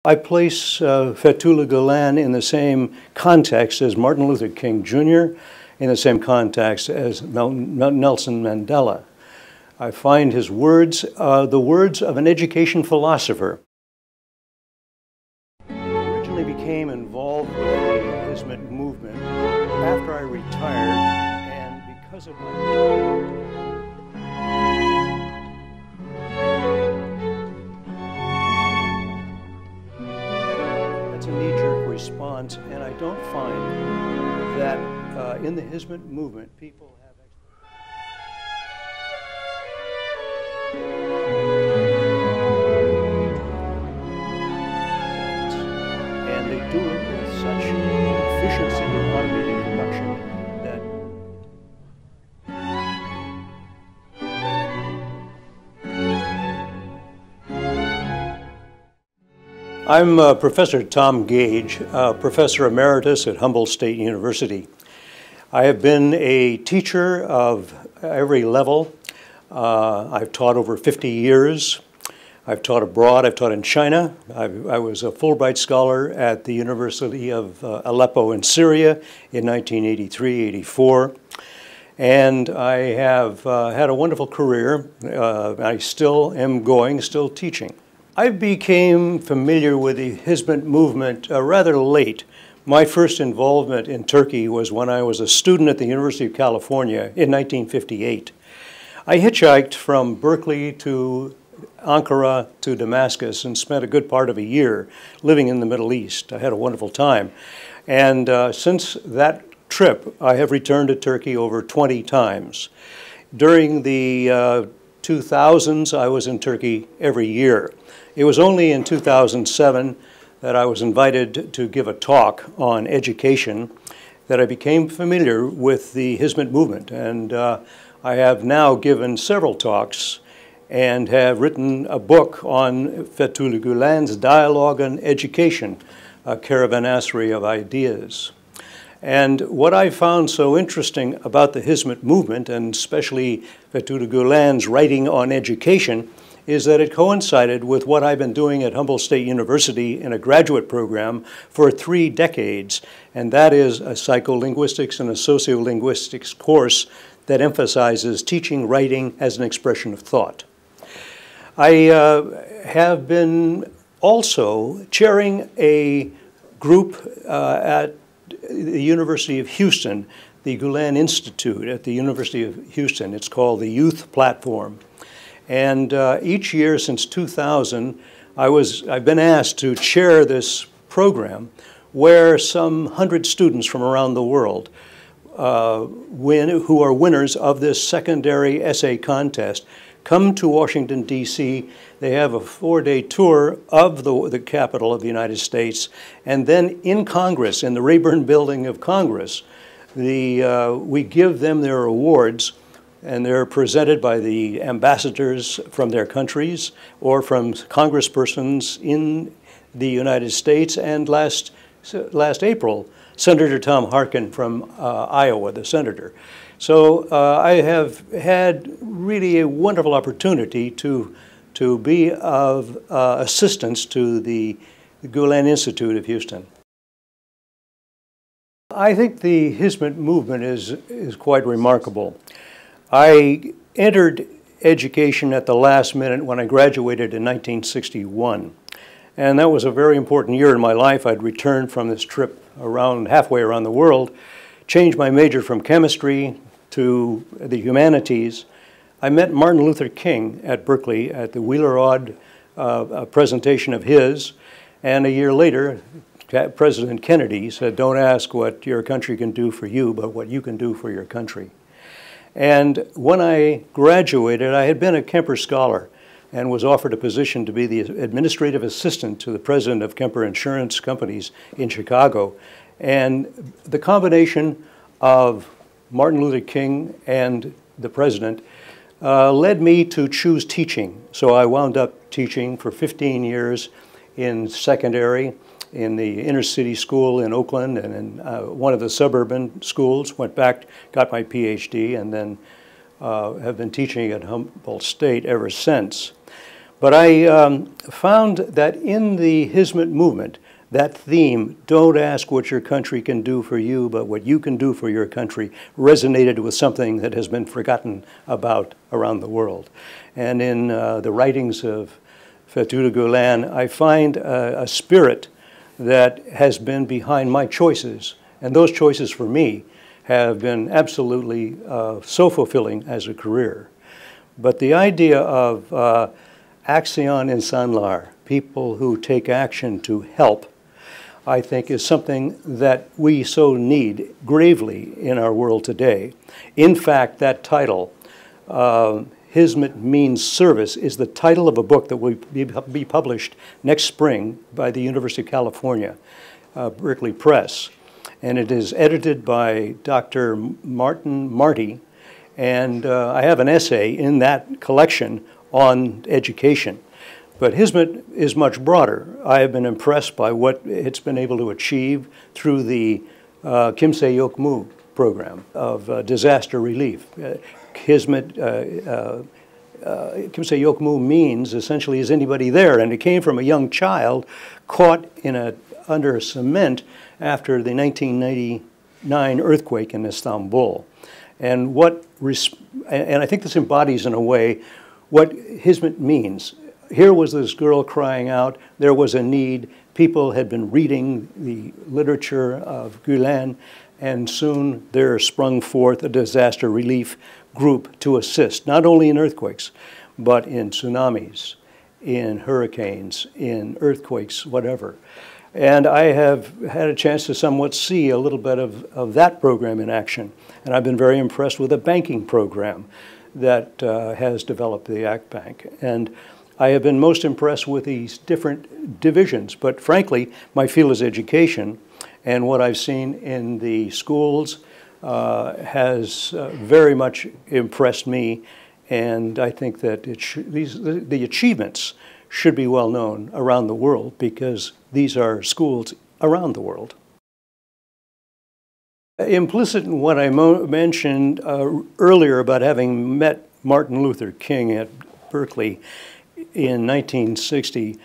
I place Fethullah Gulen in the same context as Martin Luther King Jr., in the same context as Nelson Mandela. I find his words the words of an education philosopher. I originally became involved with the Hizmet Movement after I retired, and because of my knee-jerk response, and I don't find that in the Hizmet movement people have and they do it with such efficiency in automated production that I'm Professor Tom Gage, Professor Emeritus at Humboldt State University. I have been a teacher of every level. I've taught over 50 years. I've taught abroad. I've taught in China. I was a Fulbright scholar at the University of Aleppo in Syria in 1983-84. And I have had a wonderful career. I still am still teaching. I became familiar with the Hizmet movement rather late. My first involvement in Turkey was when I was a student at the University of California in 1958. I hitchhiked from Berkeley to Ankara to Damascus and spent a good part of a year living in the Middle East. I had a wonderful time. And since that trip, I have returned to Turkey over 20 times. During the 2000s, I was in Turkey every year. It was only in 2007 that I was invited to give a talk on education that I became familiar with the Hizmet movement. And I have now given several talks and have written a book on Fethullah Gülen's Dialogue on Education, a Caravanserai of Ideas. And what I found so interesting about the Hizmet movement, and especially Fethullah Gülen's writing on education, is that it coincided with what I've been doing at Humboldt State University in a graduate program for 3 decades, and that is a psycholinguistics and a sociolinguistics course that emphasizes teaching writing as an expression of thought. I have been also chairing a group at the University of Houston, the Gulen Institute at the University of Houston. It's called the Youth Platform. And each year since 2000, I've been asked to chair this program where some 100 students from around the world who are winners of this secondary essay contest come to Washington, D.C. They have a 4-day tour of the capital of the United States. And then in Congress, in the Rayburn Building of Congress, we give them their awards. And they're presented by the ambassadors from their countries or from congresspersons in the United States. And last April, Senator Tom Harkin from Iowa, the senator. So I have had really a wonderful opportunity to be of assistance to the Gulen Institute of Houston. I think the Hizmet movement is quite remarkable. I entered education at the last minute when I graduated in 1961. And that was a very important year in my life. I'd returned from this trip halfway around the world, changed my major from chemistry to the humanities. I met Martin Luther King at Berkeley at the Wheeler-Odd presentation of his. And a year later, President Kennedy said, "Don't ask what your country can do for you, but what you can do for your country." And when I graduated, I had been a Kemper Scholar and was offered a position to be the administrative assistant to the president of Kemper Insurance Companies in Chicago. And the combination of Martin Luther King and the president led me to choose teaching. So I wound up teaching for 15 years in secondary, in the inner city school in Oakland and in one of the suburban schools, went back, got my PhD, and then have been teaching at Humboldt State ever since. But I found that in the Hizmet movement, that theme, don't ask what your country can do for you, but what you can do for your country, resonated with something that has been forgotten about around the world. And in the writings of Fethullah Gulen, I find a spirit that has been behind my choices. And those choices for me have been absolutely so fulfilling as a career. But the idea of Aksiyon İnsanları, people who take action to help, I think is something that we so need gravely in our world today. In fact, that title, Hizmet means service, is the title of a book that will be published next spring by the University of California, Berkeley Press. And it is edited by Dr. Martin Marty, and I have an essay in that collection on education. But Hizmet is much broader. I have been impressed by what it's been able to achieve through the Kimse Yok Mu program of disaster relief. Hizmet, Kimse Yok Mu means essentially, is anybody there? And it came from a young child caught in under cement after the 1999 earthquake in Istanbul. And I think this embodies in a way what Hizmet means. Here was this girl crying out, there was a need, people had been reading the literature of Gülen, and soon there sprung forth a disaster relief group to assist, not only in earthquakes, but in tsunamis, in hurricanes, in earthquakes, whatever. And I have had a chance to somewhat see a little bit of that program in action. And I've been very impressed with a banking program that has developed the Act Bank. And I have been most impressed with these different divisions, but frankly, my field is education, and what I've seen in the schools has very much impressed me, and I think that the achievements should be well known around the world because these are schools around the world. Implicit in what I mentioned earlier about having met Martin Luther King at Berkeley in 1960,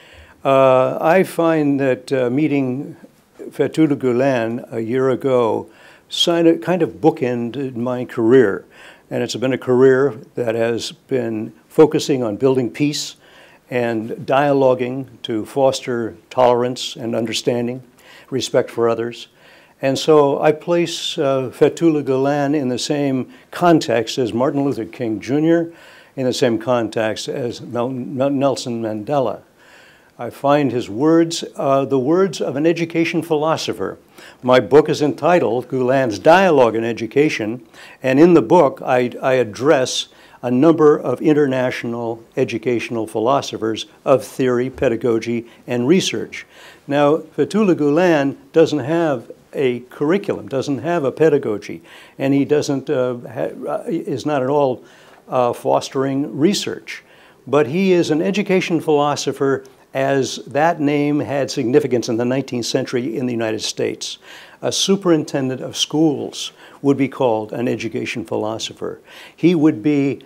I find that meeting Fethullah Gülen a year ago kind of bookended my career. And it's been a career that has been focusing on building peace and dialoguing to foster tolerance and understanding, respect for others. And so I place Fethullah Gülen in the same context as Martin Luther King Jr., in the same context as Nelson Mandela. I find his words the words of an education philosopher. My book is entitled Gülen's Dialogue in Education, and in the book I address a number of international educational philosophers of theory, pedagogy, and research. Now, Fethullah Gülen doesn't have a curriculum, doesn't have a pedagogy, and he doesn't is not at all fostering research. But he is an education philosopher as that name had significance in the 19th century in the United States. A superintendent of schools would be called an education philosopher. He would be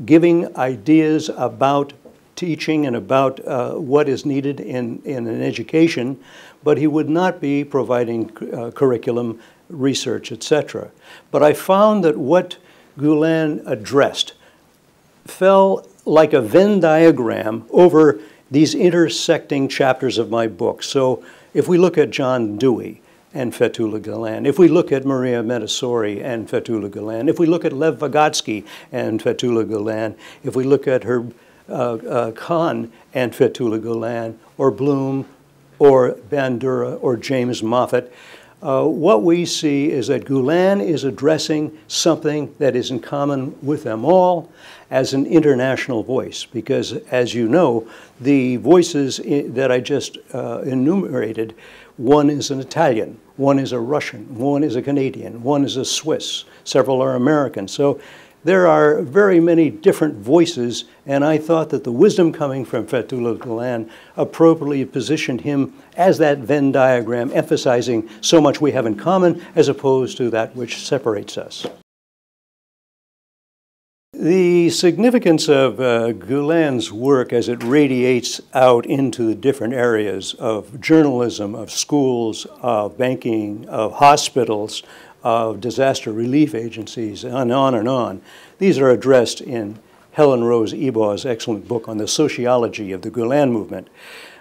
giving ideas about teaching and about what is needed in an education, but he would not be providing curriculum, research, etc. But I found that what Gülen addressed fell like a Venn diagram over these intersecting chapters of my book. So if we look at John Dewey and Fethullah Gülen, if we look at Maria Montessori and Fethullah Gülen, if we look at Lev Vygotsky and Fethullah Gülen, if we look at Herb Kahn and Fethullah Gülen, or Bloom, or Bandura, or James Moffat, what we see is that Gülen is addressing something that is in common with them all as an international voice, because as you know, the voices that I just enumerated, one is an Italian, one is a Russian, one is a Canadian, one is a Swiss, several are American. So there are very many different voices, and I thought that the wisdom coming from Fethullah Gülen appropriately positioned him as that Venn diagram, emphasizing so much we have in common as opposed to that which separates us. The significance of Gulen's work as it radiates out into the different areas of journalism, of schools, of banking, of hospitals, of disaster relief agencies, and on and on. These are addressed in Helen Rose Ebaugh's excellent book on the sociology of the Gulen movement.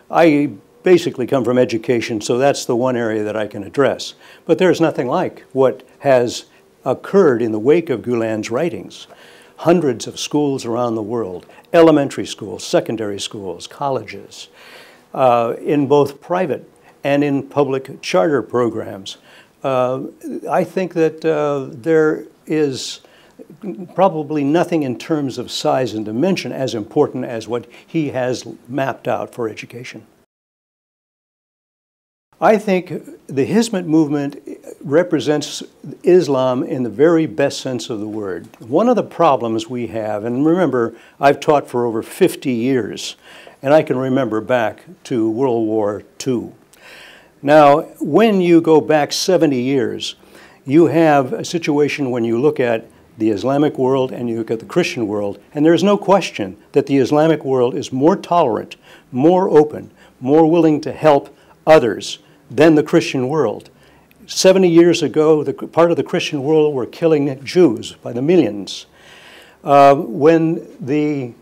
I basically come from education, so that's the one area that I can address. But there's nothing like what has occurred in the wake of Gulen's writings. Hundreds of schools around the world, elementary schools, secondary schools, colleges, in both private and in public charter programs. I think that there is probably nothing in terms of size and dimension as important as what he has mapped out for education. I think the Hizmet movement represents Islam in the very best sense of the word. One of the problems we have, and remember, I've taught for over 50 years, and I can remember back to World War II. Now, when you go back 70 years, you have a situation when you look at the Islamic world and you look at the Christian world, and there's no question that the Islamic world is more tolerant, more open, more willing to help others than the Christian world. 70 years ago, part of the Christian world were killing Jews by the millions. When the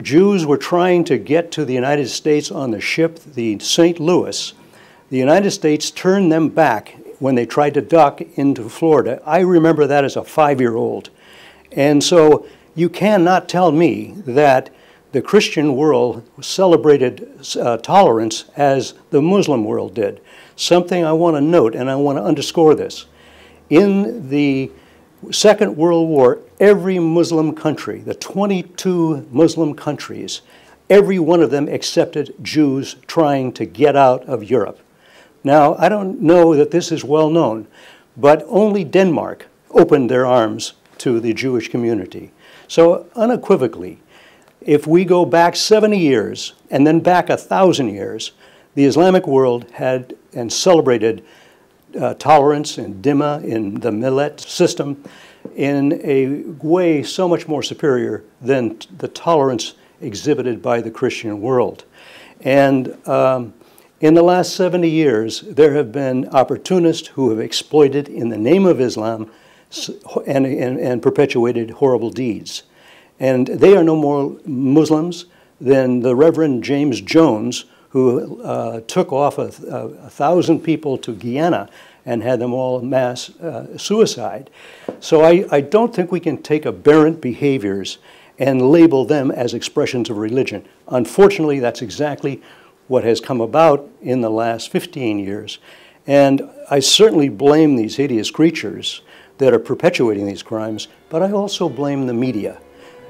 Jews were trying to get to the United States on the ship, the St. Louis, the United States turned them back when they tried to dock into Florida. I remember that as a 5-year-old. And so you cannot tell me that the Christian world celebrated tolerance as the Muslim world did. Something I want to note, and I want to underscore this. In the Second World War, every Muslim country, the 22 Muslim countries, every one of them accepted Jews trying to get out of Europe. Now, I don't know that this is well known, but only Denmark opened their arms to the Jewish community. So unequivocally, if we go back 70 years and then back 1,000 years, the Islamic world had and celebrated tolerance and dhimma in the millet system in a way so much more superior than the tolerance exhibited by the Christian world. And in the last 70 years, there have been opportunists who have exploited in the name of Islam and perpetuated horrible deeds. And they are no more Muslims than the Reverend James Jones, who took off 1,000 people to Guyana and had them all mass suicide. So I don't think we can take aberrant behaviors and label them as expressions of religion. Unfortunately, that's exactly what has come about in the last 15 years. And I certainly blame these hideous creatures that are perpetuating these crimes, but I also blame the media.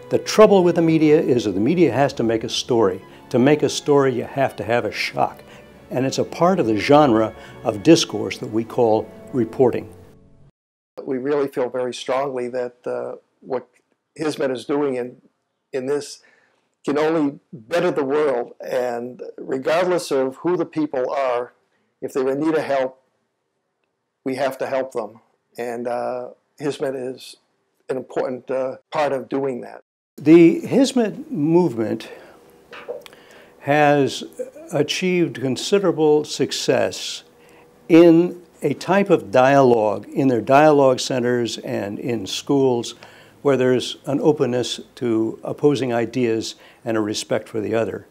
The trouble with the media is that the media has to make a story. To make a story, you have to have a shock. And it's a part of the genre of discourse that we call reporting. We really feel very strongly that what Hizmet is doing in this can only better the world. And regardless of who the people are, if they're in need of help, we have to help them. And Hizmet is an important part of doing that. The Hizmet movement has achieved considerable success in a type of dialogue, in their dialogue centers and in schools, where there's an openness to opposing ideas and a respect for the other.